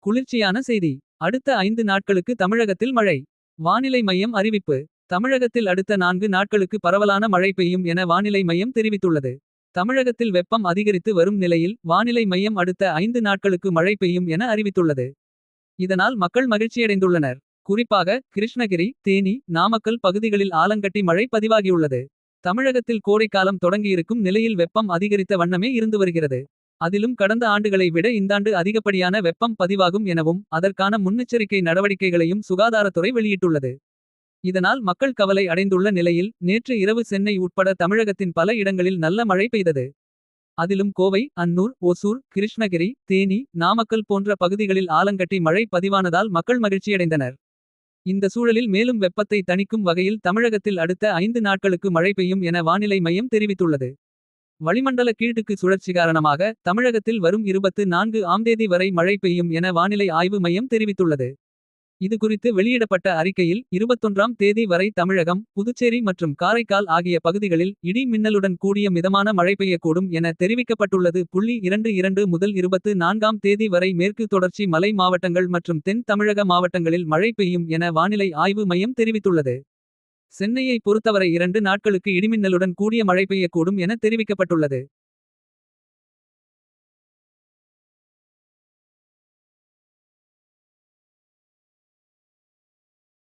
குளிர்ச்சியான செய்தி. அடுத்த 5 நாட்களுக்கு தமிழகத்தில் மழை. வானிலை மையம் அறிவிப்பு. தமிழகத்தில் அடுத்த 4 நாட்களுக்கு பரவலான மழை பெய்யும் என வானிலை மையம் தெரிவித்துள்ளது. தமிழகத்தில் வெப்பம் அதிகரித்து வரும் நிலையில் வானிலை மையம் அடுத்த 5 நாட்களுக்கு மழை பெய்யும் என அறிவித்துள்ளது. இதனால் மக்கள் மகிழ்ச்சியடைந்துள்ளனர். குறிப்பாக கிருஷ்ணகிரி, தேனி, நாமக்கல் பகுதிகளில் ஆலங்கட்டி மழை பதிவாகியுள்ளது. தமிழகத்தில் கோடைக்காலம் தொடங்கியிருக்கும் நிலையில் வெப்பம் அதிகரித்த வண்ணமே இருந்து வருகிறது. அதிலும் கடந்த ஆண்டுகளை விட இந்தாண்டு அதிகப்படியான வெப்பம் பதிவாகும் எனவும் அதற்கான முன்னெச்சரிக்கை நடவடிக்கைகளையும் சுகாதாரத்துறை வெளியிட்டுள்ளது. இதனால் மக்கள் கவலை அடைந்துள்ள நிலையில் நேற்று இரவு சென்னை உட்பட தமிழகத்தின் பல இடங்களில் நல்ல மழை பெய்தது. அதிலும் கோவை, அன்னூர், ஒசூர், கிருஷ்ணகிரி, தேனி, நாமக்கல் போன்ற பகுதிகளில் ஆலங்கட்டி மழை பதிவானதால் மக்கள் மகிழ்ச்சியடைந்தனர். இந்த சூழலில் மேலும் வெப்பத்தை தணிக்கும் வகையில் தமிழகத்தில் அடுத்த 5 நாட்களுக்கு மழை பெய்யும் என வானிலை மையம் தெரிவித்துள்ளது. வளிமண்டல கீழ்டுக்கு சுழற்சி காரணமாக தமிழகத்தில் வரும் 24ஆம் தேதி வரை மழை பெய்யும் என வானிலை ஆய்வு மையம் தெரிவித்துள்ளது. இது குறித்து வெளியிடப்பட்ட அறிக்கையில் 21ஆம் தேதி வரை தமிழகம், புதுச்சேரி மற்றும் காரைக்கால் ஆகிய பகுதிகளில் இடி மின்னலுடன் கூடிய மிதமான மழை பெய்யக்கூடும் என தெரிவிக்கப்பட்டுள்ளது. 22 முதல் 24ஆம் தேதி வரை மேற்கு தொடர்ச்சி மலை மாவட்டங்கள் மற்றும் தென் தமிழக மாவட்டங்களில் மழை பெய்யும் என வானிலை ஆய்வு மையம் தெரிவித்துள்ளது. சென்னையை பொறுத்தவரை 2 நாட்களுக்கு இடிமின்னலுடன் கூடிய மழை பெய்யக்கூடும் என தெரிவிக்கப்பட்டுள்ளது.